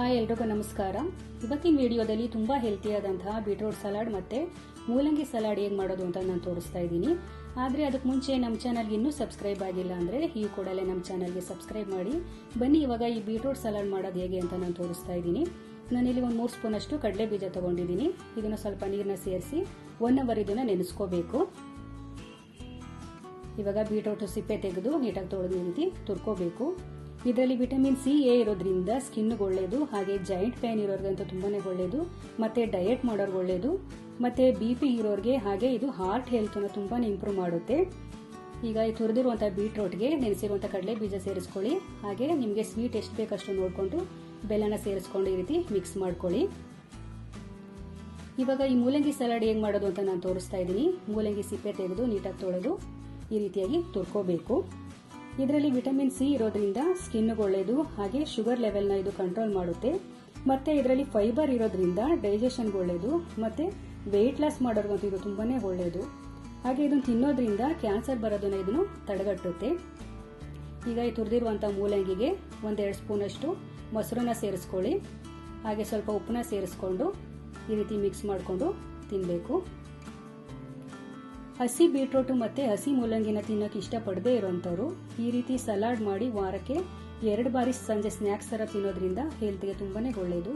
Hi ಎಲ್ರಿಗೂ ನಮಸ್ಕಾರ. ಇವತ್ತಿನ ವಿಡಿಯೋದಲ್ಲಿ ತುಂಬಾ ಹೆಲ್ತಿಯಾದಂತಹ ಬೀಟ್ರೂಟ್ ಸಲಾಡ್ ಮತ್ತೆ ಮೂಲಂಗಿ ಸಲಾಡ್ ಹೇಗೆ ಮಾಡೋದು ಅಂತ ನಾನು ತೋರಿಸ್ತಾ ಇದ್ದೀನಿ. ಆದರೆ ಅದಕ್ಕೆ ಮುಂಚೆ ನಮ್ಮ ಚಾನಲ್ಗೆ ಇನ್ನೂ ಸಬ್ಸ್ಕ್ರೈಬ್ ಆಗಿಲ್ಲ ಅಂದರೆ ಈ ಕೂಡಲೇ ನಮ್ಮ ಚಾನಲ್ಗೆ ಸಬ್ಸ್ಕ್ರೈಬ್ ಮಾಡಿ. ಬನ್ನಿ ಇವಾಗ ಈ ಬೀಟ್ರೂಟ್ ಸಲಾಡ್ ಮಾಡೋದು ಹೇಗೆ ಅಂತ ನಾನು ತೋರಿಸ್ತಾ ಇದ್ದೀನಿ. ನಾನಿಲ್ಲಿ ಒಂದು 3 ಸ್ಪೂನ್ ಅಷ್ಟು ಕಡಲೆ ಬೀಜ ತಗೊಂಡಿದ್ದೀನಿ. ಇದನ್ನು ಸ್ವಲ್ಪ ನೀರನ್ನ ಸೇರಿಸಿ 1 ಅವರ್ ಇದನ್ನು ನೆನೆಸ್ಕೋಬೇಕು. ಇವಾಗ ಬೀಟ್ರೂಟ್ ಸಿಪ್ಪೆ ತೆಗೆದು ನೀಟಾಗಿ ತೊಳೆದು ಈ ರೀತಿ ತುರ್ಕೋಬೇಕು. ಇದರಲ್ಲಿ ವಿಟಮಿನ್ ಸಿ ಎ ಇರೋದ್ರಿಂದ ಸ್ಕಿನ್ಗೆ ಒಳ್ಳೆಯದು, ಹಾಗೆ ಜಾಯಿಂಟ್ ಪೇನ್ ಇರೋರ್ಗಂತೂ ತುಂಬಾನೇ ಒಳ್ಳೆಯದು, ಮತ್ತೆ ಡಯಟ್ ಮಾಡೋರ್ಗೆ ಒಳ್ಳೆಯದು, ಮತ್ತೆ BP ಇರೋರಿಗೆ, ಹಾಗೆ ಇದು ಹಾರ್ಟ್ ಹೆಲ್ತ್ನ ತುಂಬಾನೇ ಇಂಪ್ರೂವ್ ಮಾಡುತ್ತೆ. ಈಗ ಈ ತುರಿದಿರುವಂತಹ ಬೀಟ್ರೂಟ್ಗೆ ನೆನೆಸಿರುವಂತಹ ಕಡಲೆ ಬೀಜ ಸೇರಿಸ್ಕೊಳ್ಳಿ. ಹಾಗೆ ನಿಮಗೆ ಸ್ವೀಟ್ ಎಷ್ಟು ಬೇಕಷ್ಟು ನೋಡಿಕೊಂಡು ಬೆಲ್ಲನ ಸೇರಿಸ್ಕೊಂಡು ಈ ರೀತಿ ಮಿಕ್ಸ್ ಮಾಡ್ಕೊಳ್ಳಿ. ಇವಾಗ ಈ ಮೂಲಂಗಿ ಸಲಾಡ್ ಹೇಗೆ ಮಾಡೋದು ಅಂತ ನಾನು ತೋರಿಸ್ತಾ ಇದ್ದೀನಿ. ಮೂಲಂಗಿ ಸಿಪ್ಪೆ ತೆಗೆದು ನೀಟಾಗಿ ತೊಳೆದು ಈ ರೀತಿಯಾಗಿ ತುರ್ಕೋಬೇಕು. ಇದರಲ್ಲಿ ವಿಟಮಿನ್ ಸಿ ಇರೋದ್ರಿಂದ ಸ್ಕಿನ್ಗೆ ಒಳ್ಳೆಯದು, ಹಾಗೆ ಶುಗರ್ ಲೆವೆಲ್ನ ಇದು ಕಂಟ್ರೋಲ್ ಮಾಡುತ್ತೆ. ಮತ್ತೆ ಇದರಲ್ಲಿ ಫೈಬರ್ ಇರೋದ್ರಿಂದ ಡೈಜೆಷನ್ಗೆ ಒಳ್ಳೆಯದು, ಮತ್ತೆ ವೆಯ್ಟ್ ಲಾಸ್ ಮಾಡೋರ್ಗಂತೂ ಇದು ತುಂಬಾನೇ ಒಳ್ಳೆಯದು. ಹಾಗೆ ಇದನ್ನು ತಿನ್ನೋದ್ರಿಂದ ಕ್ಯಾನ್ಸರ್ ಬರೋದನ್ನ ಇದನ್ನು ತಡೆಗಟ್ಟುತ್ತೆ. ಈಗ ಈ ತುರಿದಿರುವಂತಹ ಮೂಲಂಗಿಗೆ 1-2 ಸ್ಪೂನ್ ಅಷ್ಟು ಮೊಸರನ್ನ ಸೇರಿಸ್ಕೊಳ್ಳಿ. ಹಾಗೆ ಸ್ವಲ್ಪ ಉಪ್ಪನ್ನ ಸೇರಿಸ್ಕೊಂಡು ಈ ರೀತಿ ಮಿಕ್ಸ್ ಮಾಡಿಕೊಂಡು ತಿನ್ನಬೇಕು. ಹಸಿ ಬೀಟ್ರೂಟ್ ಮತ್ತೆ ಹಸಿ ಮೂಲಂಗಿನ ತಿನ್ನೋಕೆ ಇಷ್ಟಪಡದೇ ಇರೋಂಥವ್ರು ಈ ರೀತಿ ಸಲಾಡ್ ಮಾಡಿ ವಾರಕ್ಕೆ 2 ಬಾರಿ ಸಂಜೆ ಸ್ನ್ಯಾಕ್ಸ್ ತರ ತಿನ್ನೋದ್ರಿಂದ ಹೆಲ್ತ್ಗೆ ತುಂಬಾನೇ ಒಳ್ಳೆಯದು.